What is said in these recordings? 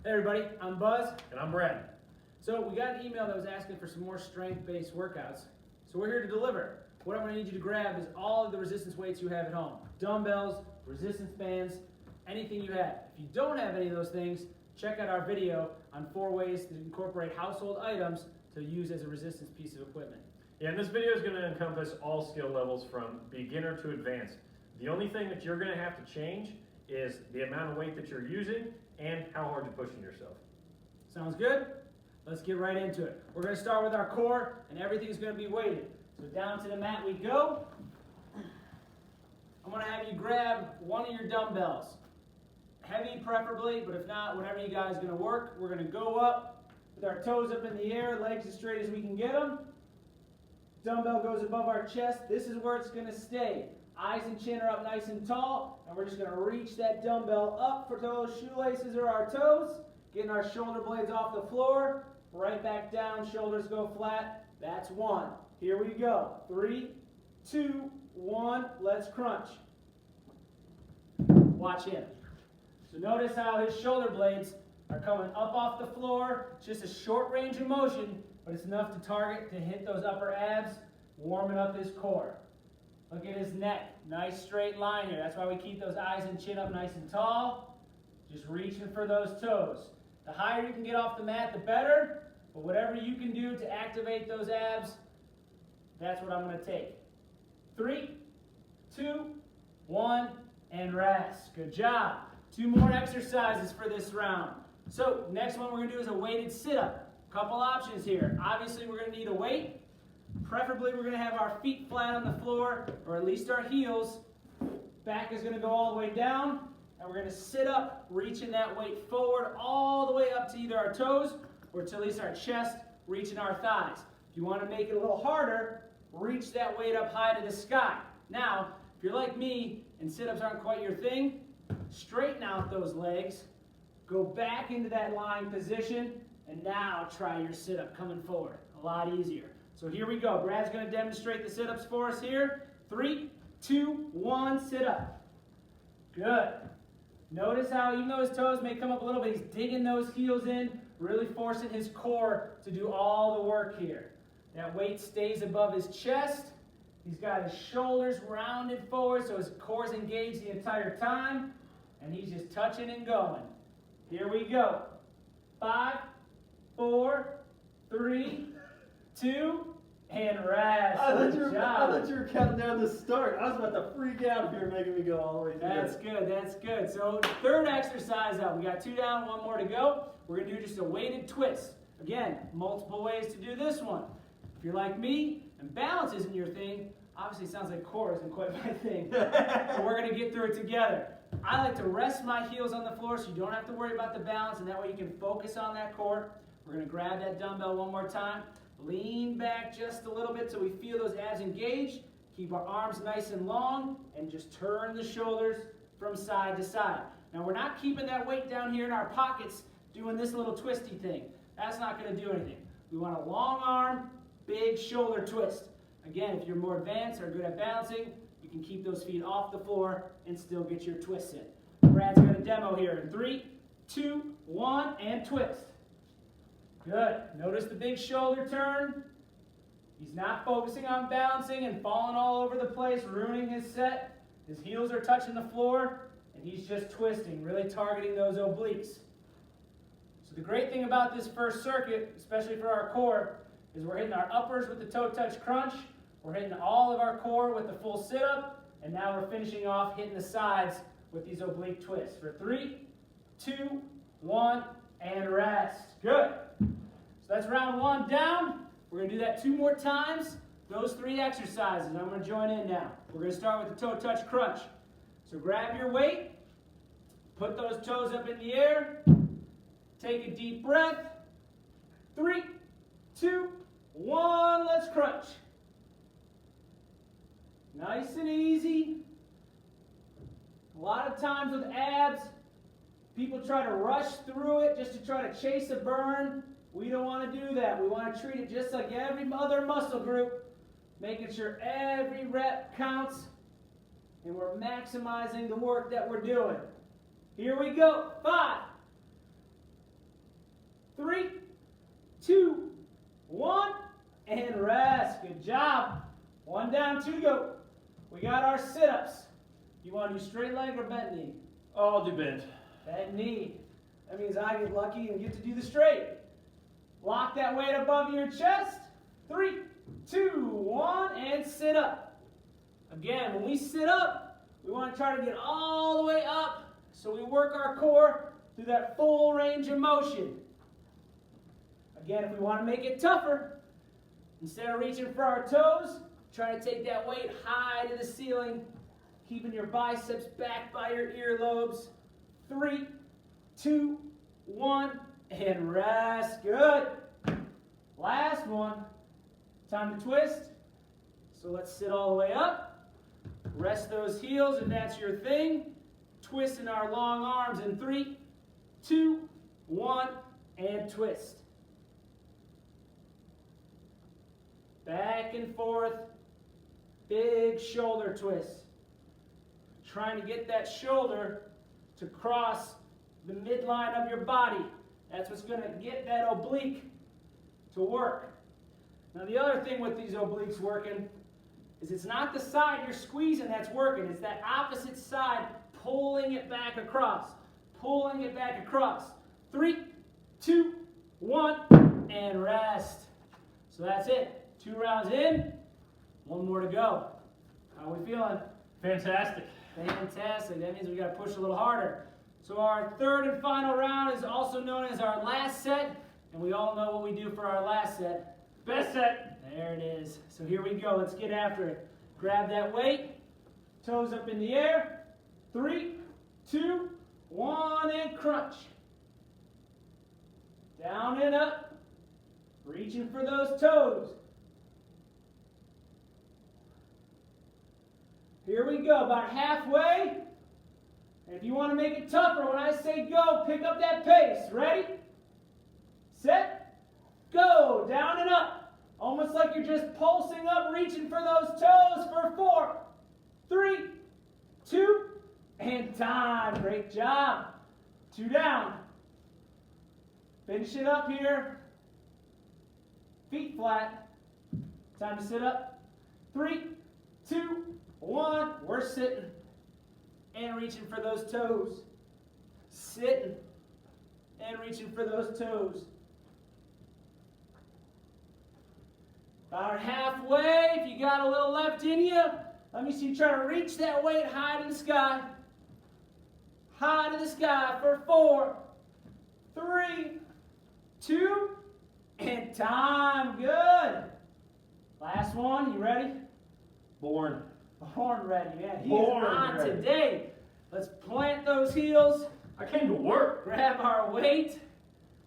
Hey everybody, I'm Buzz. And I'm Brad. So we got an email that was asking for some more strength-based workouts. So we're here to deliver. What I'm going to need you to grab is all of the resistance weights you have at home. Dumbbells, resistance bands, anything you have. If you don't have any of those things, check out our video on 4 ways to incorporate household items to use as a resistance piece of equipment. Yeah, and this video is going to encompass all skill levels from beginner to advanced. The only thing that you're going to have to change is the amount of weight that you're using and how hard you're pushing yourself. Sounds good? Let's get right into it. We're going to start with our core, and everything's going to be weighted. So down to the mat we go. I'm going to have you grab one of your dumbbells. Heavy preferably, but if not, whatever you guys are going to work. We're going to go up with our toes up in the air, legs as straight as we can get them. Dumbbell goes above our chest. This is where it's going to stay. Eyes and chin are up nice and tall, and we're just going to reach that dumbbell up for those shoelaces or our toes, getting our shoulder blades off the floor, right back down, shoulders go flat. That's 1. Here we go. 3, 2, 1, let's crunch. Watch him. So notice how his shoulder blades are coming up off the floor. It's just a short range of motion, but it's enough to target to hit those upper abs, warming up his core. Look at his neck, nice straight line here. That's why we keep those eyes and chin up nice and tall. Just reaching for those toes. The higher you can get off the mat, the better. But whatever you can do to activate those abs, that's what I'm going to take. 3, 2, 1, and rest. Good job. 2 more exercises for this round. So next one we're going to do is a weighted sit-up. Couple options here. Obviously we're going to need a weight. Preferably we're going to have our feet flat on the floor, or at least our heels. Back is going to go all the way down, and we're going to sit up, reaching that weight forward all the way up to either our toes or to at least our chest, reaching our thighs. If you want to make it a little harder, reach that weight up high to the sky. Now, if you're like me and sit-ups aren't quite your thing, straighten out those legs, go back into that lying position, and now try your sit-up coming forward. A lot easier. So here we go. Brad's going to demonstrate the sit-ups for us here. 3, 2, 1, sit up. Good. Notice how even though his toes may come up a little bit, he's digging those heels in, really forcing his core to do all the work here. That weight stays above his chest. He's got his shoulders rounded forward so his core's engaged the entire time. And he's just touching and going. Here we go. 5, 4, 3, 2, and rest. I thought you were counting down the start. I was about to freak out if you were making me go all the way through. That's good, that's good. So third exercise up. We got 2 down, 1 more to go. We're going to do just a weighted twist. Again, multiple ways to do this one. If you're like me and balance isn't your thing, obviously it sounds like core isn't quite my thing. But we're going to get through it together. I like to rest my heels on the floor so you don't have to worry about the balance, and that way you can focus on that core. We're going to grab that dumbbell one more time. Lean back just a little bit so we feel those abs engaged. Keep our arms nice and long and just turn the shoulders from side to side. Now we're not keeping that weight down here in our pockets doing this little twisty thing. That's not going to do anything. We want a long arm, big shoulder twist. Again, if you're more advanced or good at balancing, you can keep those feet off the floor and still get your twists in. Brad's going to demo here in 3, 2, 1, and twist. Good. Notice the big shoulder turn. He's not focusing on balancing and falling all over the place, ruining his set. His heels are touching the floor, and he's just twisting, really targeting those obliques. So the great thing about this first circuit, especially for our core, is we're hitting our uppers with the toe touch crunch. We're hitting all of our core with the full sit-up, and now we're finishing off hitting the sides with these oblique twists. For 3, 2, 1, and rest. Good. So that's round 1 down. We're going to do that 2 more times. Those 3 exercises. I'm going to join in now. We're going to start with the toe touch crunch. So grab your weight. Put those toes up in the air. Take a deep breath. 3, 2, 1. Let's crunch. Nice and easy. A lot of times with abs, people try to rush through it just to try to chase a burn. We don't want to do that. We want to treat it just like every other muscle group, making sure every rep counts, and we're maximizing the work that we're doing. Here we go. 5, 3, 2, 1, and rest. Good job. 1 down, 2 to go. We got our sit-ups. You want to do straight leg or bent knee? Oh, I'll do bent. Bent knee. That means I get lucky and get to do the straight. Lock that weight above your chest. 3, 2, 1, and sit up. Again, when we sit up, we want to try to get all the way up so we work our core through that full range of motion. Again, if we want to make it tougher, instead of reaching for our toes, try to take that weight high to the ceiling, keeping your biceps back by your earlobes. 3, 2, 1, and rest. Good. Last one. Time to twist. So let's sit all the way up. Rest those heels if that's your thing. Twisting our long arms in 3, 2, 1, and twist. Back and forth. Big shoulder twist. Trying to get that shoulder to cross the midline of your body. That's what's going to get that oblique to work. Now the other thing with these obliques working is it's not the side you're squeezing that's working. It's that opposite side pulling it back across. Pulling it back across. 3, 2, 1, and rest. So that's it. 2 rounds in, 1 more to go. How are we feeling? Fantastic. Fantastic. That means we got to push a little harder. So our third and final round is also known as our last set, and we all know what we do for our last set. Best set. There it is. So here we go. Let's get after it. Grab that weight. Toes up in the air. 3, 2, 1, and crunch. Down and up. Reaching for those toes. Here we go. About halfway. And if you want to make it tougher, when I say go, pick up that pace. Ready? Set. Go. Down and up. Almost like you're just pulsing up, reaching for those toes for 4, 3, 2, and time. Great job. 2 down. Finish it up here. Feet flat. Time to sit up. 3, 2, 1. We're sitting. And reaching for those toes. Sitting. And reaching for those toes. About halfway, if you got a little left in you, let me see you try to reach that weight high to the sky. High to the sky for 4, 3, 2, and time. Good. Last one, you ready? Born. Born ready, man. He Born is on ready. today. Let's plant those heels. I came to work. Grab our weight.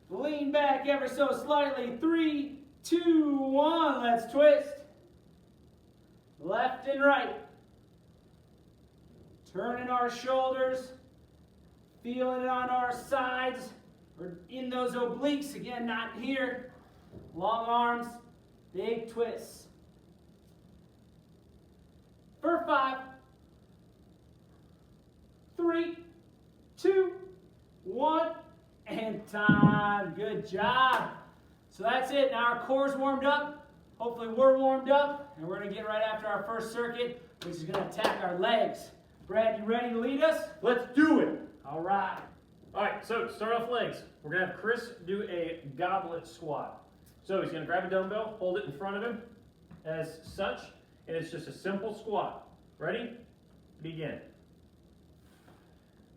Lean back ever so slightly. 3, 2, 1. Let's twist. Left and right. Turning our shoulders. Feeling it on our sides. Or in those obliques. Again, not here. Long arms. Big twists. For 5, 3, 2, 1, and time. Good job. So that's it. Now our core's warmed up. Hopefully we're warmed up. And we're going to get right after our first circuit, which is going to attack our legs. Brad, you ready to lead us? Let's do it. All right. All right, so to start off legs. We're going to have Chris do a goblet squat. So he's going to grab a dumbbell, hold it in front of him as such, and it's just a simple squat. Ready? Begin.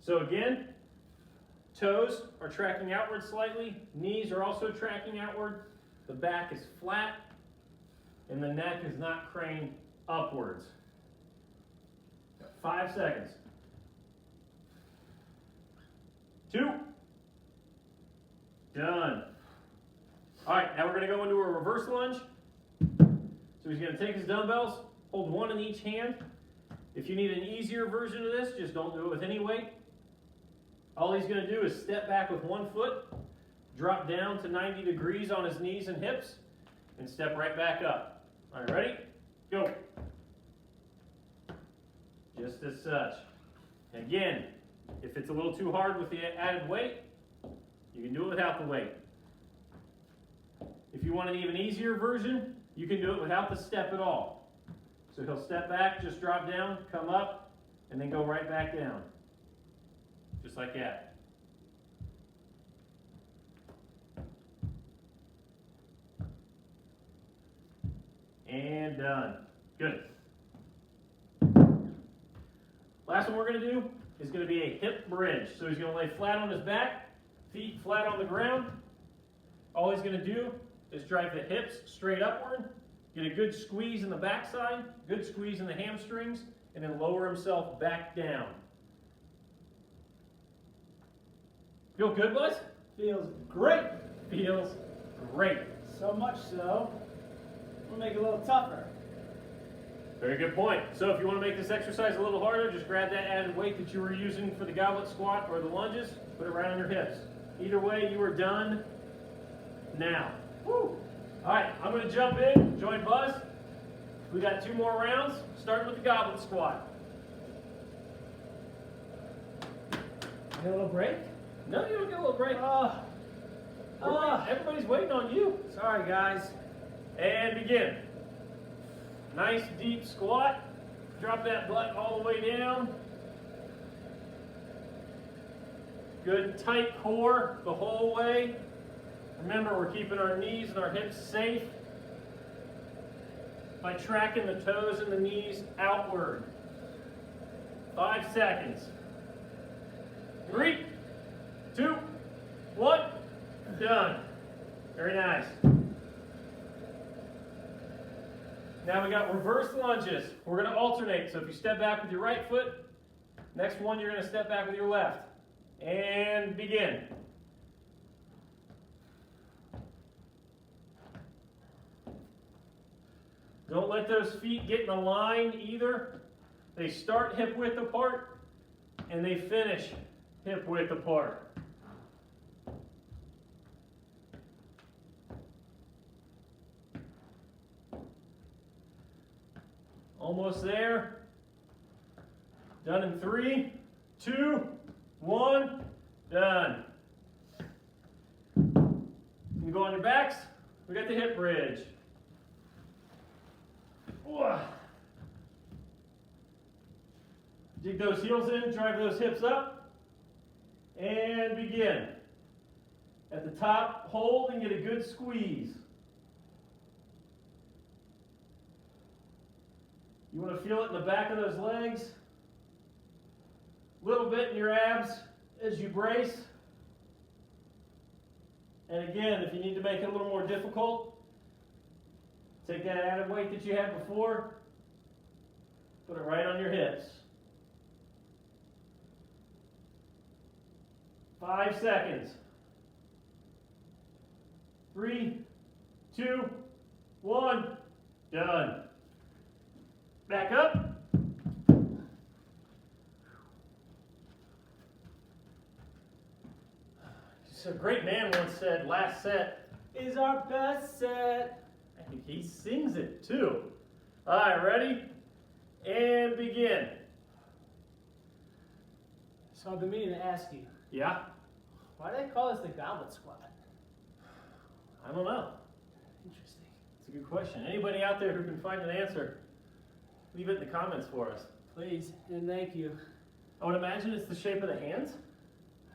So again, toes are tracking outward slightly, knees are also tracking outward, the back is flat, and the neck is not craned upwards. 5 seconds. 2. Done. All right, now we're going to go into a reverse lunge. So he's going to take his dumbbells, hold one in each hand. If you need an easier version of this, just don't do it with any weight. All he's going to do is step back with 1 foot, drop down to 90 degrees on his knees and hips, and step right back up. All right, ready? Go. Just as such. Again, if it's a little too hard with the added weight, you can do it without the weight. If you want an even easier version, you can do it without the step at all. So he'll step back, just drop down, come up, and then go right back down. Just like that. And done. Good. Last one we're going to do is going to be a hip bridge. So he's going to lay flat on his back, feet flat on the ground. All he's going to do is drive the hips straight upward, get a good squeeze in the backside, good squeeze in the hamstrings, and then lower himself back down. Feel good, Buzz? Feels great. Feels great. So much so, we'll make it a little tougher. Very good point. So if you want to make this exercise a little harder, just grab that added weight that you were using for the goblet squat or the lunges, put it right on your hips. Either way, you are done now. Woo! All right, I'm going to jump in, join Buzz. We got 2 more rounds, starting with the goblet squat. Get a little break? No, you don't get a little break. Everybody's waiting on you. Sorry, guys. And begin. Nice deep squat. Drop that butt all the way down. Good tight core the whole way. Remember, we're keeping our knees and our hips safe by tracking the toes and the knees outward. 5 seconds. 3, 2, 1, done. Very nice. Now we got reverse lunges. We're going to alternate. So if you step back with your right foot, next one you're going to step back with your left. And begin. Don't let those feet get in a line either. They start hip width apart and they finish hip width apart. Almost there. Done in 3, 2, 1, done. You go on your backs. We got the hip bridge. Dig those heels in, drive those hips up, and begin. At the top, hold and get a good squeeze. You want to feel it in the back of those legs, a little bit in your abs as you brace. And again, if you need to make it a little more difficult, take that added weight that you had before, put it right on your hips. 5 seconds. 3, 2, 1, done. Back up. So a great man once said, last set Is our best set. I think he sings it too. All right, ready? And begin. So I've been meaning to ask you, Yeah? why do they call this the goblet squat? I don't know. Interesting. It's a good question. Anybody out there who can find an answer, leave it in the comments for us. Please, and thank you. I would imagine it's the shape of the hands.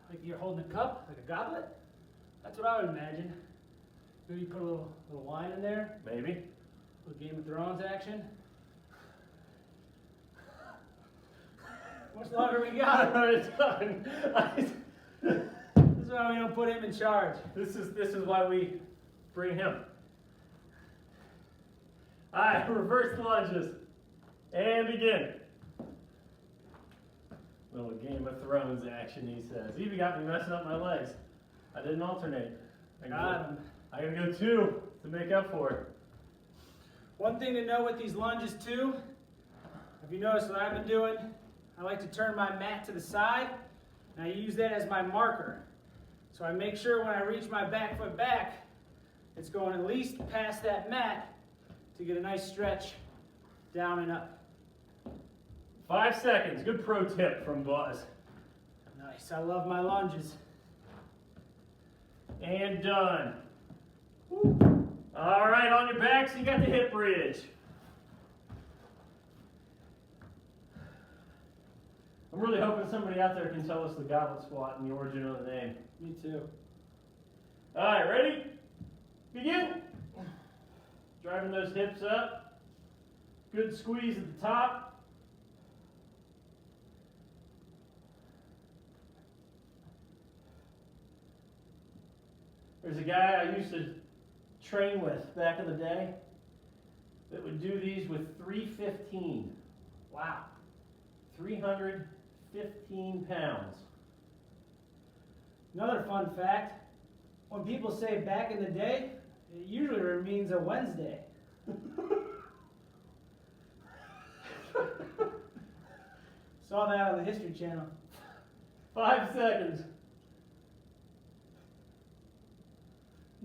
Like you're holding a cup, like a goblet? That's what I would imagine. Maybe put a little wine in there, Maybe. a little Game of Thrones action. Much longer we got? Done. This is why we don't put him in charge. This is why we bring him. All right, reverse lunges. And begin. Little Game of Thrones action, he says. He even got me messing up my legs. I didn't alternate. I Got him. gotta go 2 to make up for it. One thing to know with these lunges too, have you noticed what I've been doing? I like to turn my mat to the side, and I use that as my marker. So I make sure when I reach my back foot back, it's going at least past that mat to get a nice stretch down and up. 5 seconds. Good pro tip from Buzz. Nice, I love my lunges. And done. Woo. All right, on your backs, you got the hip bridge. I'm really hoping somebody out there can tell us the goblet squat and the origin of the name. Me too. All right, ready? Begin. Driving those hips up. Good squeeze at the top. There's a guy I used to train with back in the day that would do these with 315. Wow. 315 pounds. Another fun fact, when people say back in the day, it usually means a Wednesday. Saw that on the History Channel. 5 seconds.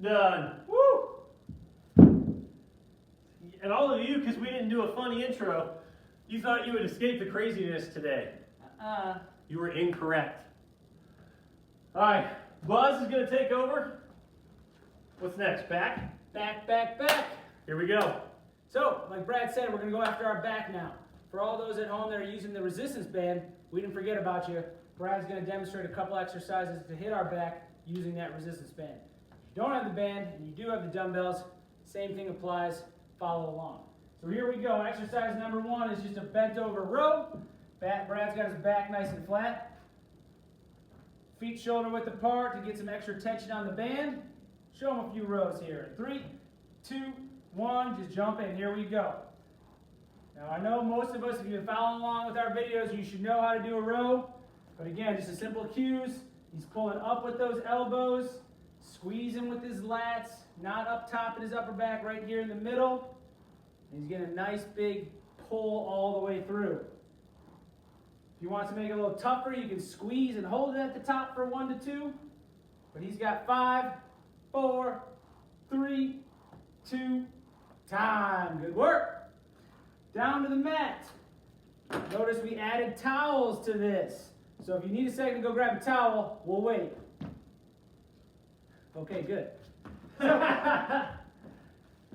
Done. Woo! And all of you, because we didn't do a funny intro, you thought you would escape the craziness today. You were incorrect. All right, Buzz is going to take over. What's next? Back? Back, back, back. Here we go. So, like Brad said, we're going to go after our back now. For all those at home that are using the resistance band, we didn't forget about you. Brad's going to demonstrate a couple exercises to hit our back using that resistance band. If you don't have the band and you do have the dumbbells, same thing applies. Follow along. So here we go. Exercise number 1 is just a bent over row. Brad's got his back nice and flat. Feet shoulder width apart to get some extra tension on the band. Show them a few rows here. 3, 2, 1, just jump in. Here we go. Now I know most of us, if you've been following along with our videos, you should know how to do a row. But again, just a simple cues. He's pulling up with those elbows, squeezing with his lats, not up top in his upper back, right here in the middle. And he's getting a nice big pull all the way through. If you want to make it a little tougher, you can squeeze and hold it at the top for 1 to 2. But he's got 5, 4, 3, 2, time. Good work. Down to the mat. Notice we added towels to this. So if you need a second to go grab a towel, we'll wait. Okay, good.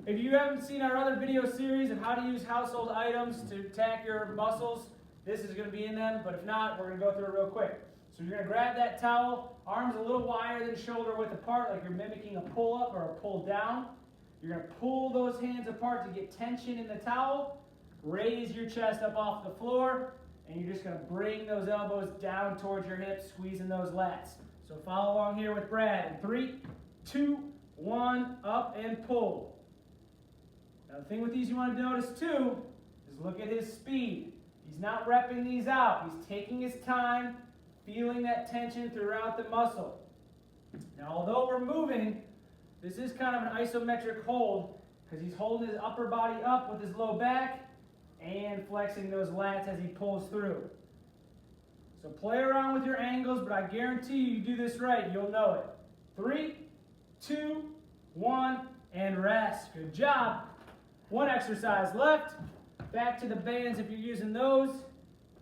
If you haven't seen our other video series of how to use household items to attack your muscles, this is going to be in them. But if not, we're going to go through it real quick. So you're going to grab that towel, arms a little wider than shoulder width apart, like you're mimicking a pull-up or a pull-down. You're going to pull those hands apart to get tension in the towel. Raise your chest up off the floor, and you're just going to bring those elbows down towards your hips, squeezing those lats. So follow along here with Brad. In 3, 2, 1, up and pull. Now the thing with these you want to notice too is look at his speed. He's not repping these out. He's taking his time, feeling that tension throughout the muscle. Now although we're moving, this is kind of an isometric hold because he's holding his upper body up with his low back and flexing those lats as he pulls through. So play around with your angles, but I guarantee you do this right, you'll know it. 3, 2, 1, and rest. Good job. 1 exercise left. Back to the bands if you're using those.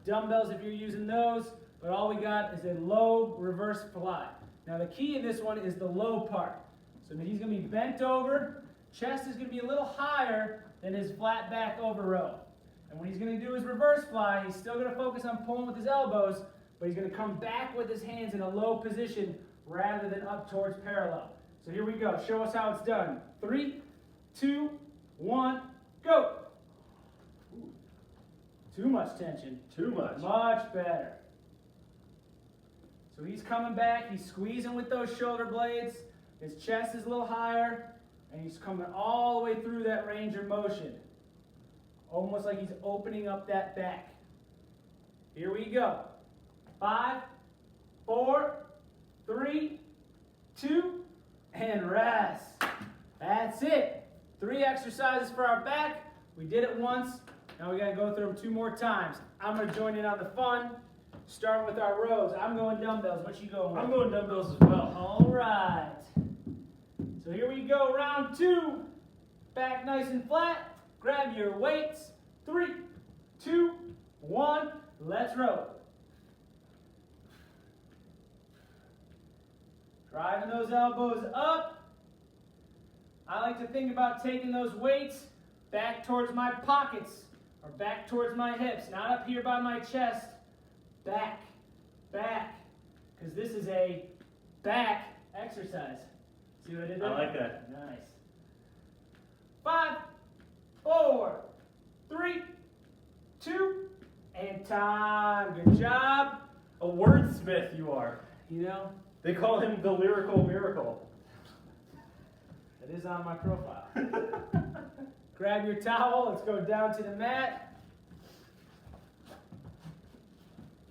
Dumbbells if you're using those. But all we got is a low reverse fly. Now the key in this one is the low part. So he's going to be bent over. Chest is going to be a little higher than his flat back over row. And when he's going to do his reverse fly, he's still going to focus on pulling with his elbows, but he's going to come back with his hands in a low position rather than up towards parallel. So here we go. Show us how it's done. 3, 2, 1, go. Ooh. Too much tension. Too much. Much better. So he's coming back. He's squeezing with those shoulder blades. His chest is a little higher, and he's coming all the way through that range of motion. Almost like he's opening up that back. Here we go. 5, 4, 3, 2, and rest. That's it. 3 exercises for our back. We did it once. Now we got to go through them 2 more times. I'm going to join in on the fun. Starting with our rows. I'm going dumbbells. What you going with? I'm going dumbbells as well. All right. So here we go. Round 2. Back nice and flat. Grab your weights. 3, 2, 1. Let's row. Driving those elbows up. I like to think about taking those weights back towards my pockets or back towards my hips, not up here by my chest. Back, back, because this is a back exercise. See what I did there? I like that. Nice. 5, 4, 3, 2, and time. Good job. A wordsmith you are. You know, They call him the lyrical miracle. it is on my profile. Grab your towel. Let's go down to the mat.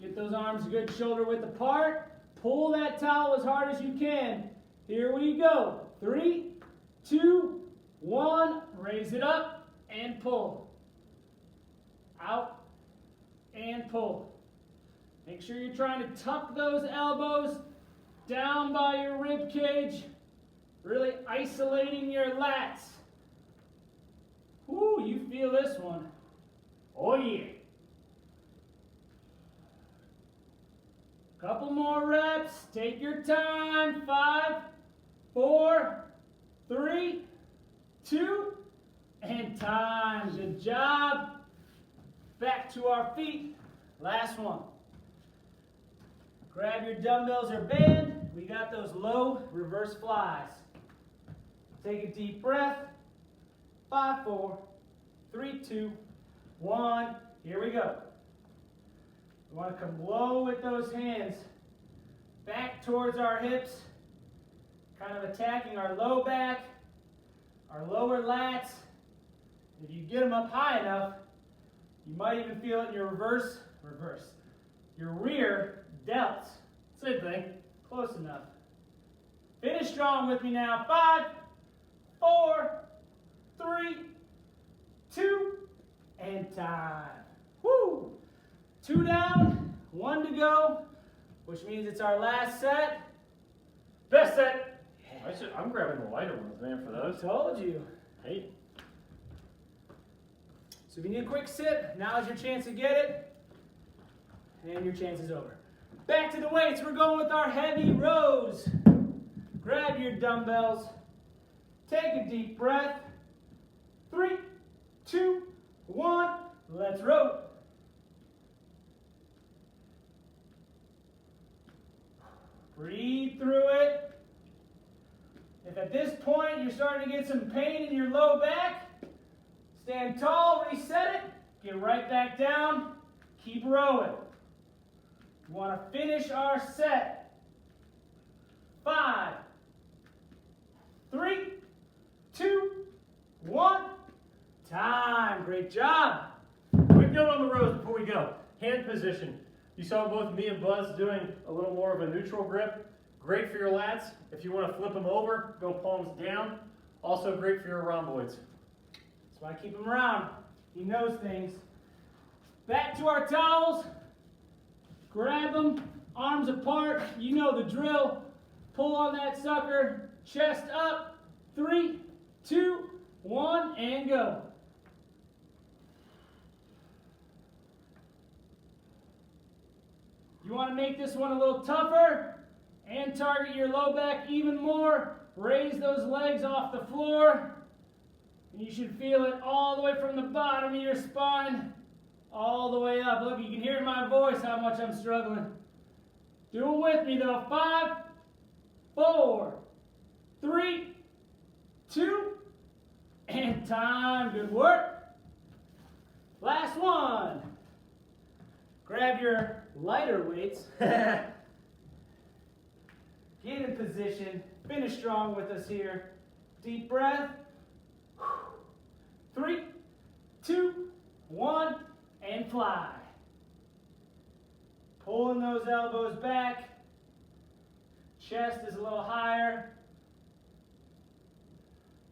Get those arms good shoulder width apart. Pull that towel as hard as you can. Here we go. 3, 2, 1. Raise it up and pull. Out and pull. Make sure you're trying to tuck those elbows down by your rib cage. Really isolating your lats. Whoo, you feel this one. Oh yeah. Couple more reps. Take your time. 5, 4, 3, 2, and time. Good job. Back to our feet. Last one. Grab your dumbbells or band. We got those low reverse flies. Take a deep breath. 5, 4, 3, 2, 1. Here we go. We want to come low with those hands. Back towards our hips. Kind of attacking our low back, our lower lats. If you get them up high enough, you might even feel it in your your rear delts. Same thing. Close enough. Finish strong with me now. 5, 4, 3, 2, and time. Woo! 2 down, 1 to go, which means it's our last set. Best set. I'm grabbing the lighter ones, man, for those. Told you. Hey. So if you need a quick sip, now's your chance to get it. And your chance is over. Back to the weights. We're going with our heavy rows. Grab your dumbbells. Take a deep breath. 3, 2, 1. Let's row. Breathe through it. If at this point you're starting to get some pain in your low back, stand tall, reset it, get right back down, keep rowing. We want to finish our set. 5, 3, 2, 1. Time. Great job. Quick note on the rows before we go. Hand position. You saw both me and Buzz doing a little more of a neutral grip. Great for your lats. If you want to flip them over, go palms down. Also great for your rhomboids. That's why I keep him around. He knows things. Back to our towels. Grab them, arms apart. You know the drill. Pull on that sucker. Chest up. 3, 2, 1, and go. You want to make this one a little tougher and target your low back even more. Raise those legs off the floor. And you should feel it all the way from the bottom of your spine all the way up. Look, you can hear in my voice how much I'm struggling. Do it with me though. 5, 4, 3, 2, and time. Good work. Last one. Grab your lighter weights. Get in position. Finish strong with us here. Deep breath. 3, 2, 1, and fly. Pulling those elbows back. Chest is a little higher.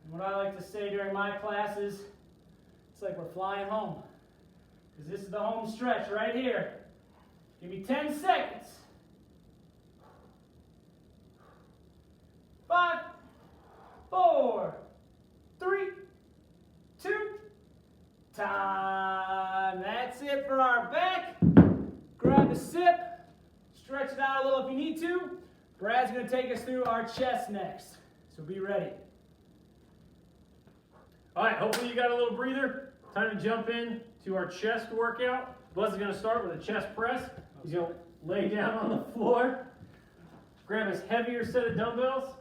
And what I like to say during my classes, it's like we're flying home. Because this is the home stretch right here. Give me 10 seconds. 5, 4, 3, 2, time. That's it for our back. Grab a sip. Stretch it out a little if you need to. Brad's going to take us through our chest next. So be ready. All right, hopefully you got a little breather. Time to jump in to our chest workout. Buzz is gonna start with a chest press. He's gonna lay down on the floor, grab his heavier set of dumbbells,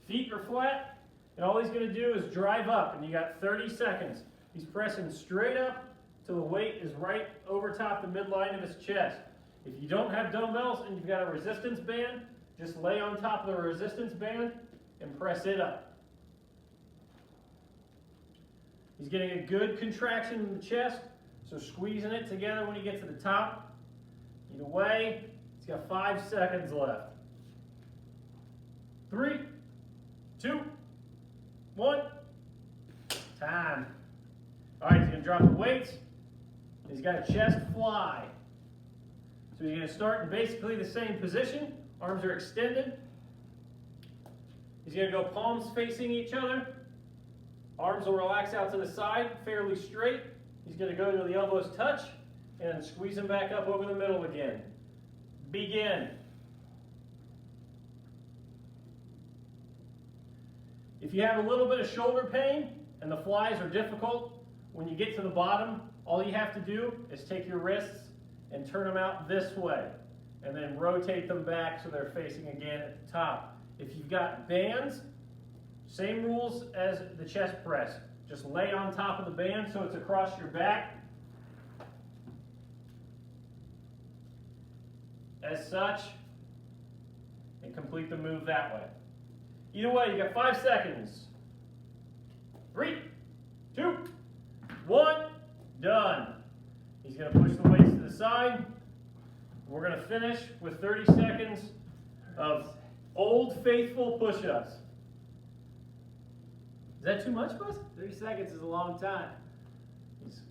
feet are flat, and all he's gonna do is drive up, and you got 30 seconds. He's pressing straight up till the weight is right over top the midline of his chest. If you don't have dumbbells and you've got a resistance band, just lay on top of the resistance band and press it up. He's getting a good contraction in the chest, so squeezing it together when he gets to the top. Either way, he's got 5 seconds left. 3, 2, 1, time. All right, he's gonna drop the weights. He's got a chest fly. So he's gonna start in basically the same position. Arms are extended. He's gonna go palms facing each other. Arms will relax out to the side, fairly straight. He's gonna go to the elbows touch and squeeze them back up over the middle again. Begin. If you have a little bit of shoulder pain and the flies are difficult, when you get to the bottom, all you have to do is take your wrists and turn them out this way, and then rotate them back so they're facing again at the top. If you've got bands, same rules as the chest press. Just lay on top of the band so it's across your back. As such, and complete the move that way. Either way, you got 5 seconds. 3, 2, 1, done. He's gonna push the weights to the side. We're gonna finish with 30 seconds of old faithful push-ups. Is that too much, Buzz? 30 seconds is a long time. This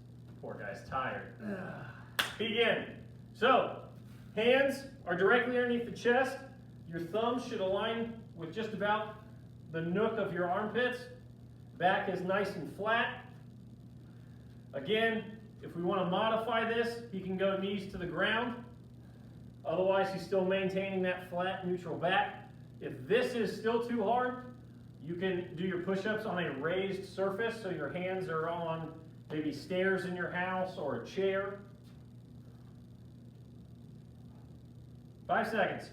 poor guy's tired. Begin. So, hands are directly underneath the chest. Your thumbs should align with just about the nook of your armpits. Back is nice and flat. Again, if we want to modify this, he can go knees to the ground. Otherwise, he's still maintaining that flat, neutral back. If this is still too hard, you can do your push-ups on a raised surface, so your hands are on maybe stairs in your house or a chair. 5 seconds.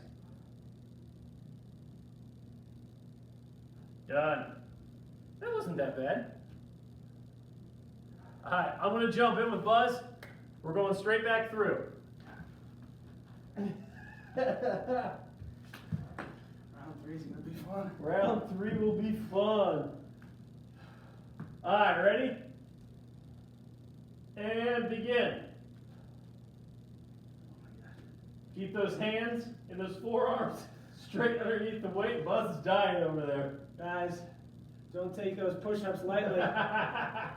Done. That wasn't that bad. All right, I'm going to jump in with Buzz. We're going straight back through. Round 3 is going to be fun. Round 3 will be fun. All right, ready? And begin. Keep those hands and those forearms straight underneath the weight. Buzz is dying over there. Guys, don't take those push-ups lightly. How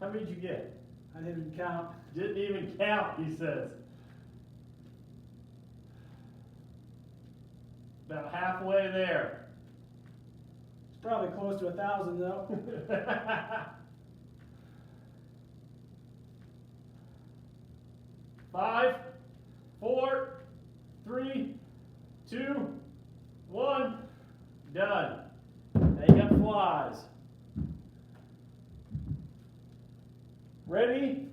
many did you get? I didn't count. Didn't even count, he says. About halfway there. It's probably close to 1,000 though. 5, 4, 3, 2, 1, done. Now you got flies. Ready?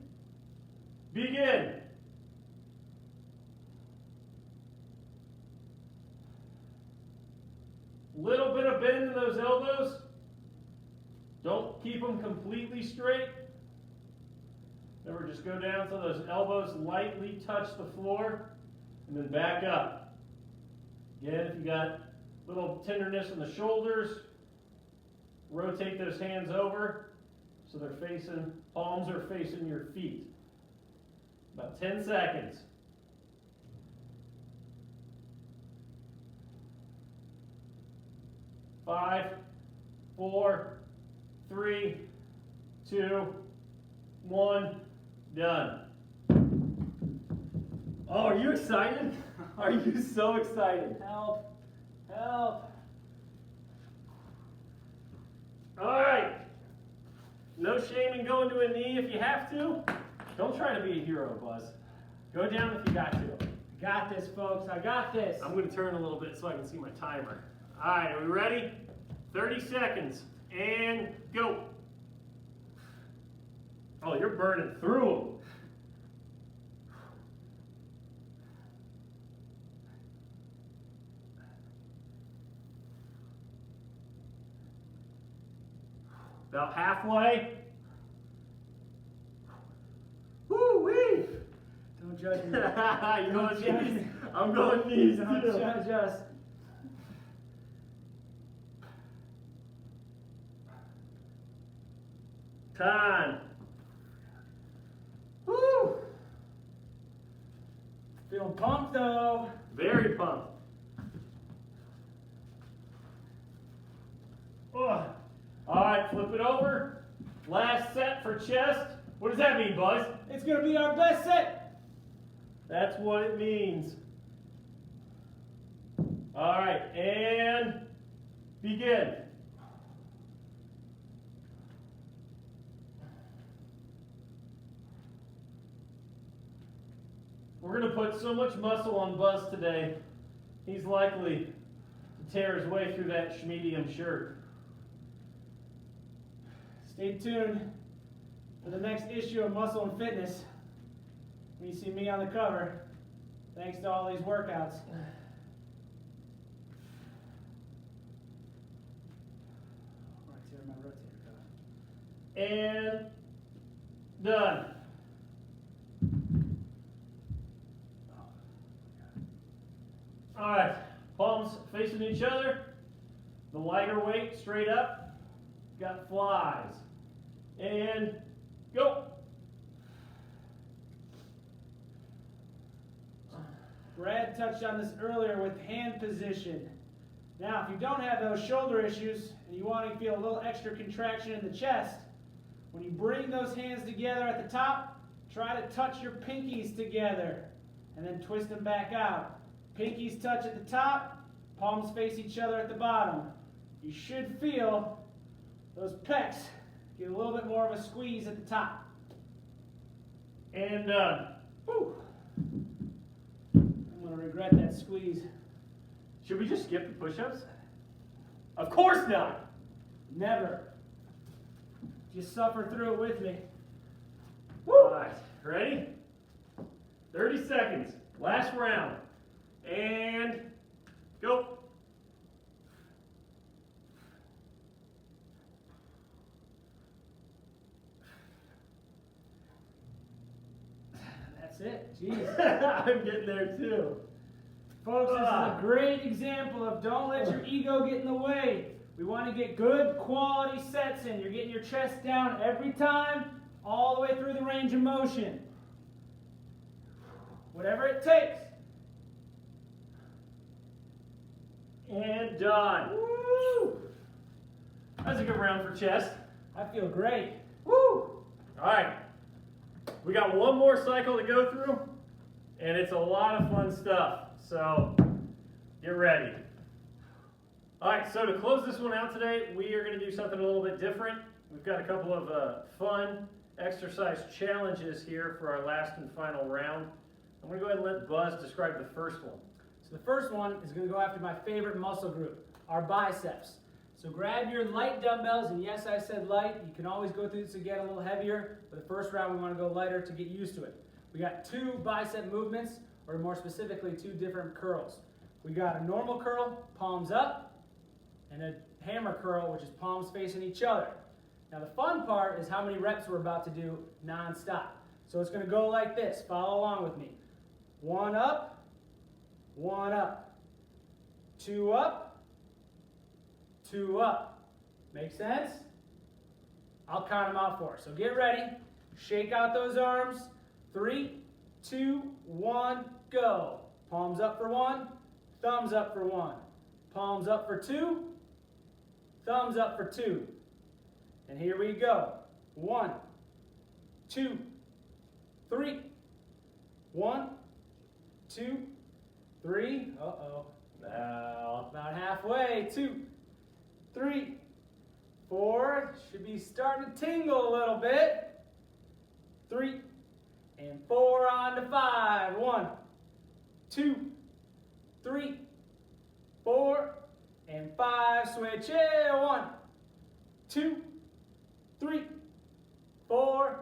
Begin. Little bit of bend in those elbows. Don't keep them completely straight. Remember, just go down so those elbows lightly touch the floor, and then back up. Again, if you got little tenderness in the shoulders, rotate those hands over so they're facing, palms are facing your feet. About 10 seconds. 5, 4, 3, 2, 1, done. Oh, are you excited? Are you so excited? Help. Help. All right. No shame in going to a knee if you have to. Don't try to be a hero, Buzz. Go down if you got to. I got this, folks. I got this. I'm going to turn a little bit so I can see my timer. All right, are we ready? 30 seconds, and go. Oh, you're burning through them. About halfway. Woo-wee! Don't judge me. You're Don't going judge knees. me. I'm going knees Don't too. judge us. Time. Woo! Feeling pumped though. Very pumped. Oh. All right, flip it over. Last set for chest. What does that mean, Buzz? It's gonna be our best set. That's what it means. All right, and begin. We're going to put so much muscle on Buzz today, he's likely to tear his way through that schmedium shirt. Stay tuned for the next issue of Muscle and Fitness. When you see me on the cover, thanks to all these workouts. Right here, my rotator cuff. And done. All right, palms facing each other. The lighter weight straight up. Got flies. And go. Brad touched on this earlier with hand position. Now, if you don't have those shoulder issues and you want to feel a little extra contraction in the chest, when you bring those hands together at the top, try to touch your pinkies together and then twist them back out. Pinkies touch at the top, palms face each other at the bottom. You should feel those pecs get a little bit more of a squeeze at the top. And done. Whew. I'm going to regret that squeeze. Should we just skip the push-ups? Of course not. Never. Just suffer through it with me. All right, ready? 30 seconds. Last round. And go. That's it. Jeez. I'm getting there too. Folks, this is a great example of don't let your ego get in the way. We want to get good quality sets in. You're getting your chest down every time, all the way through the range of motion. Whatever it takes. And done. Woo! That's a good round for chest. I feel great. Woo! All right. We got one more cycle to go through, and it's a lot of fun stuff. So get ready. All right, so to close this one out today, we are going to do something a little bit different. We've got a couple of fun exercise challenges here for our last and final round. I'm going to go ahead and let Buzz describe the first one. So the first one is going to go after my favorite muscle group, our biceps. So grab your light dumbbells, and yes, I said light. You can always go through this again a little heavier, but the first round we want to go lighter to get used to it. We got two bicep movements, or more specifically, two different curls. We got a normal curl, palms up, and a hammer curl, which is palms facing each other. Now the fun part is how many reps we're about to do non-stop. So it's going to go like this. Follow along with me. 1 up, 1 up, 2 up, 2 up. Make sense? I'll count them out for us. So get ready. Shake out those arms. 3, 2, 1, go. Palms up for 1, thumbs up for 1. Palms up for 2, thumbs up for 2. And here we go. 1, 2, 3. 1, 2, 3. Uh-oh. Now, About halfway. 2, 3, 4. Should be starting to tingle a little bit. 3, and 4 on to 5. 1, 2, 3, 4, and 5. Switch it. 1, 2, 3, 4,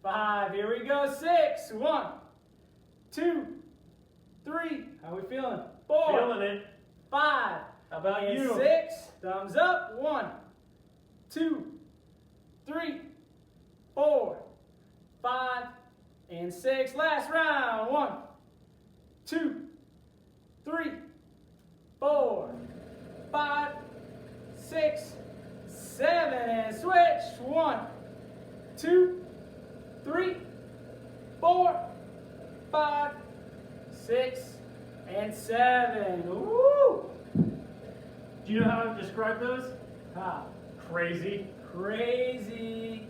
5. Here we go. 6. 1, 2, 3. How we feeling? 4. Feeling it. 5. How about and you? 6. Thumbs up. 1, 2, 3, 4, 5, and 6. Last round. 1, 2, 3, 4, 5, 6, 7, and switch. 1, 2, 3, 4, 5, 6, and 7. Woo! Do you know how to describe those? How? Crazy. Crazy.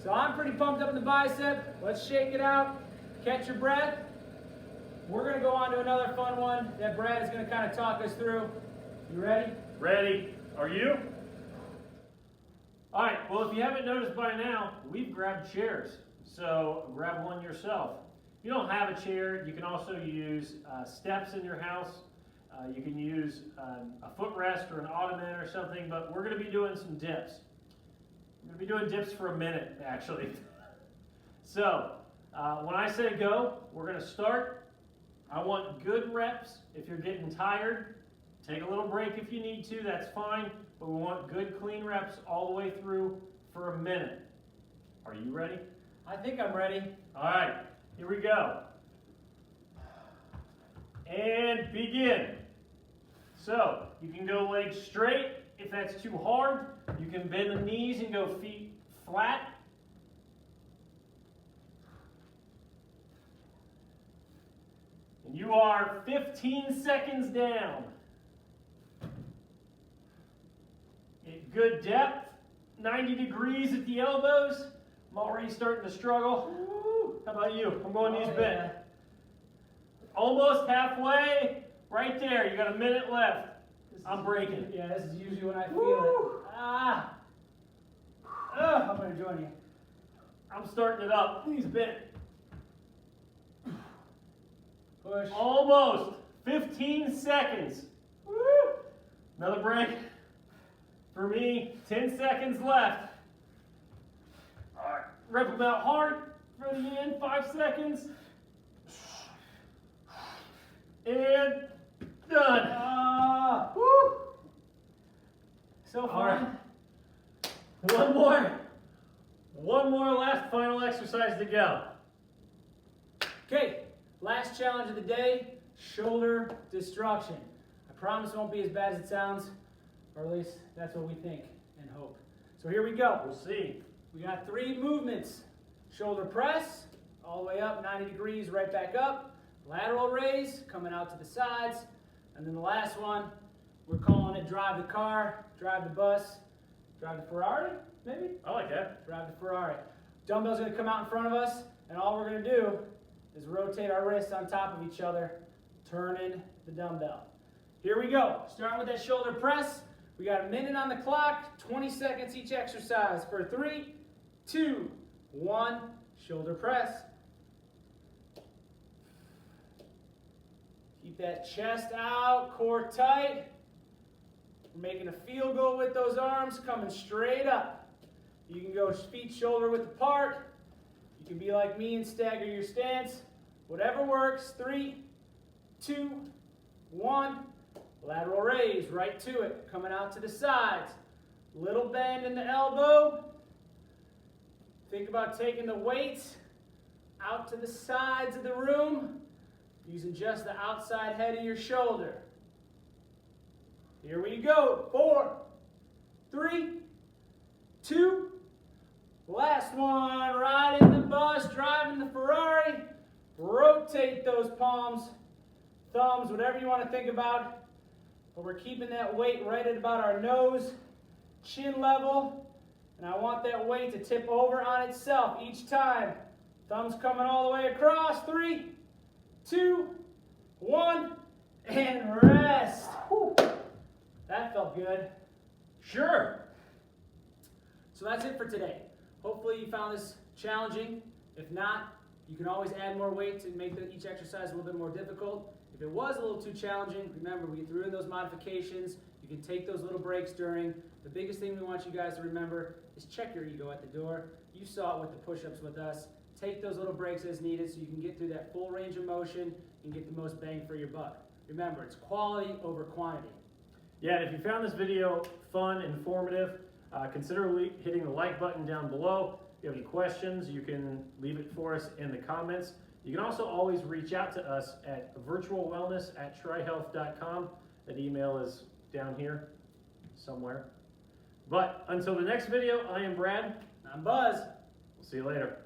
So I'm pretty pumped up in the bicep. Let's shake it out. Catch your breath. We're going to go on to another fun one that Brad is going to kind of talk us through. You ready? Ready. Are you? All right, well, if you haven't noticed by now, we've grabbed chairs. So grab one yourself. If you don't have a chair, you can also use steps in your house. You can use a footrest or an ottoman or something, but we're going to be doing some dips. We're going to be doing dips for a minute, actually. So when I say go, we're going to start. I want good reps. If you're getting tired, take a little break if you need to, that's fine. But we want good, clean reps all the way through for a minute. Are you ready? I think I'm ready. All right, here we go. And begin. So, you can go legs straight. If that's too hard, you can bend the knees and go feet flat. And you are 15 seconds down. Get good depth, 90 degrees at the elbows. I'm already starting to struggle. Woo. How about you? I'm going knees bent. Almost halfway. Right there. You got a minute left. I'm breaking. Yeah, this is usually when I feel Woo. it. Ah. Oh, I'm going to join you. I'm starting it up. Knees bent. Push. Almost. 15 seconds. Woo. Another break. For me, 10 seconds left. All right. Rep them out hard for the end. 5 seconds. And done. Woo. So fun. All right. One more last final exercise to go. Okay, last challenge of the day, shoulder destruction. I promise it won't be as bad as it sounds, or at least that's what we think and hope. So here we go. We'll see. We got 3 movements. Shoulder press, all the way up, 90 degrees, right back up. Lateral raise, coming out to the sides. And then the last one, we're calling it drive the car, drive the bus, drive the Ferrari, maybe? I like that. Drive the Ferrari. Dumbbell's going to come out in front of us, and all we're going to do is rotate our wrists on top of each other, turning the dumbbell. Here we go. Starting with that shoulder press. We got a minute on the clock, 20 seconds each exercise for 3, 2, 1, shoulder press. Keep that chest out, core tight. We're making a field goal with those arms, coming straight up. You can go feet shoulder width apart. You can be like me and stagger your stance. Whatever works. 3, 2, 1. Lateral raise, right to it. Coming out to the sides. Little bend in the elbow. Think about taking the weights out to the sides of the room, using just the outside head of your shoulder. Here we go. 4, 3, 2, last one. Riding the bus, driving the Ferrari. Rotate those palms, thumbs, whatever you want to think about. But we're keeping that weight right at about our nose, chin level. And I want that weight to tip over on itself each time. Thumbs coming all the way across. 3, 2, 1, and rest. Whew. That felt good. Sure. So that's it for today. Hopefully you found this challenging. If not, you can always add more weight to make each exercise a little bit more difficult. If it was a little too challenging, remember we threw in those modifications. You can take those little breaks during. The biggest thing we want you guys to remember is check your ego at the door. You saw it with the push-ups with us. take those little breaks as needed so you can get through that full range of motion and get the most bang for your buck. Remember, it's quality over quantity. Yeah, and if you found this video fun, informative, consider hitting the like button down below. If you have any questions, you can leave it for us in the comments. You can also always reach out to us at virtualwellness@trihealth.com. That email is down here somewhere. But until the next video, I am Brad. I'm Buzz. We'll see you later.